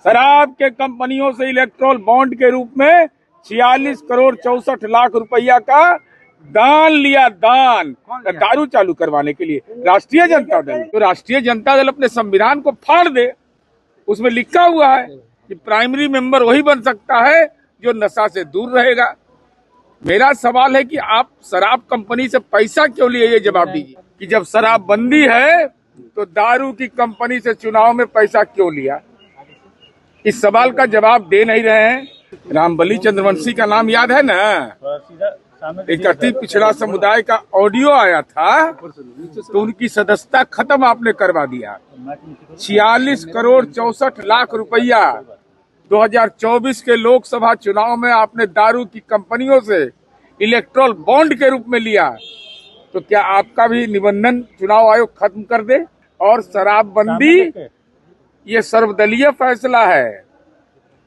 शराब के कंपनियों से इलेक्ट्रोल बॉन्ड के रूप में 46 करोड़ 64 लाख रुपया का दान लिया। दान दारू चालू करवाने के लिए राष्ट्रीय जनता दल। तो राष्ट्रीय जनता दल अपने संविधान को फाड़ दे, उसमें लिखा हुआ है कि प्राइमरी मेंबर वही बन सकता है जो नशा से दूर रहेगा। मेरा सवाल है कि आप शराब कंपनी से पैसा क्यों लिए, ये जवाब दीजिए कि जब शराब बंदी है तो दारू की कंपनी से चुनाव में पैसा क्यों लिया। इस सवाल का जवाब दे नहीं रहे हैं। रामबली चंद्रवंशी का नाम याद है ना, एक अति पिछड़ा समुदाय का ऑडियो आया था तो उनकी सदस्यता खत्म आपने करवा दिया। 46 करोड़ 64 लाख रुपया 2024 के लोकसभा चुनाव में आपने दारू की कंपनियों से इलेक्ट्रोल बॉन्ड के रूप में लिया। तो क्या आपका भी निबंधन चुनाव आयोग खत्म कर दे। और शराबबंदी ये सर्वदलीय फैसला है।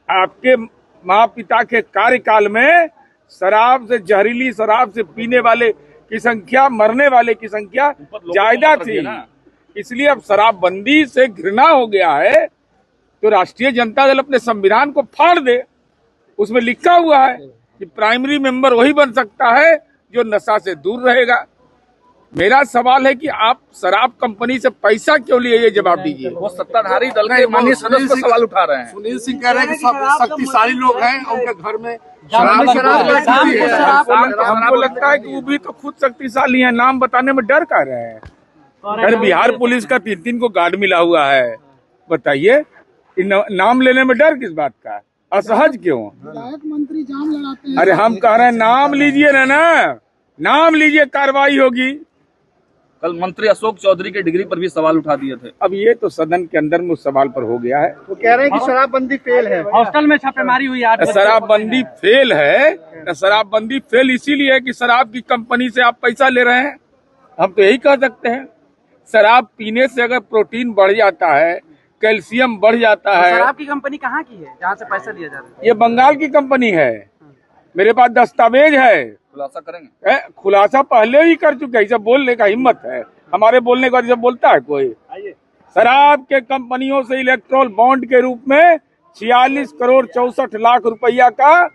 आपके माँ पिता के कार्यकाल में शराब से, जहरीली शराब से पीने वाले की संख्या, मरने वाले की संख्या ज्यादा थी, इसलिए अब शराबबंदी से घृणा हो गया है। तो राष्ट्रीय जनता दल अपने संविधान को फाड़ दे, उसमें लिखा हुआ है कि प्राइमरी मेंबर वही बन सकता है जो नशा से दूर रहेगा। मेरा सवाल है कि आप शराब कंपनी से पैसा क्यों लिए, ये जवाब दीजिए। वो सत्ताधारी दल के माननीय सदस्य पर सवाल उठा रहे हैं। सुनील सिंह कह रहे हैं कि सब शक्तिशाली लोग हैं, उनके घर में हमको लगता है कि वो भी तो खुद शक्तिशाली है, नाम बताने में डर कर रहे हैं। अरे बिहार पुलिस का 3-3 को गार्ड मिला हुआ है, बताइए नाम लेने में डर किस बात का, असहज क्यों। मंत्री जाम लगाते हैं। अरे हम कह रहे हैं नाम लीजिए ना, नाम लीजिए, कार्रवाई होगी। कल मंत्री अशोक चौधरी के डिग्री पर भी सवाल उठा दिए थे। अब ये तो सदन के अंदर में उस सवाल पर हो गया है। वो कह रहे हैं कि शराबबंदी फेल है। हॉस्टल में छापेमारी हुई आज। शराबबंदी फेल है। शराबबंदी फेल इसीलिए है कि शराब की कंपनी से आप पैसा ले रहे हैं। हम तो यही कह सकते हैं। शराब पीने से अगर प्रोटीन बढ़ जाता है, कैल्शियम बढ़ जाता है। शराब की कंपनी कहाँ की है जहाँ से पैसा दिया जा रहा है? ये बंगाल की कंपनी है, मेरे पास दस्तावेज है। खुलासा करेंगे। खुलासा पहले ही कर चुके हैं, सब बोलने का हिम्मत है हमारे, बोलने का जब बोलता है कोई। शराब के कंपनियों से इलेक्ट्रोल बॉन्ड के रूप में 46 करोड़ 64 लाख रुपया का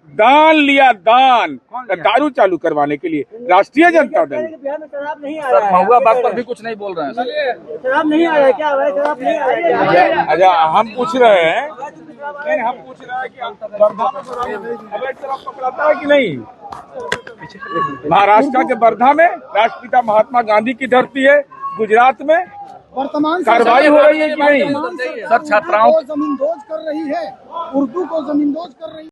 दान लिया। दान दारू चालू करवाने के लिए राष्ट्रीय जनता दल। बिहार में शराब नहीं आ सर महुआ बाग पर भी कुछ नहीं बोल रहे हैं। शराब नहीं आ रहा है क्या? शराब नहीं आ रहा है। अच्छा हम पूछ रहे हैं कि अवैध शराब पकड़ाता है कि नहीं। महाराष्ट्र के वर्धा में राष्ट्रपिता महात्मा गांधी की धरती है, गुजरात में वर्तमान कार्रवाई हो रही है कि नहीं। सर छात्राओं जमींदोज कर रही है, उर्दू को जमींदोज कर रही है।